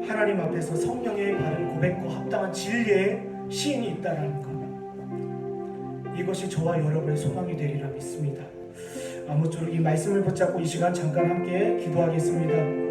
하나님 앞에서 성령의 바른 고백과 합당한 진리의 시인이 있다는 것, 이것이 저와 여러분의 소망이 되리라 믿습니다. 아무쪼록 이 말씀을 붙잡고 이 시간 잠깐 함께 기도하겠습니다.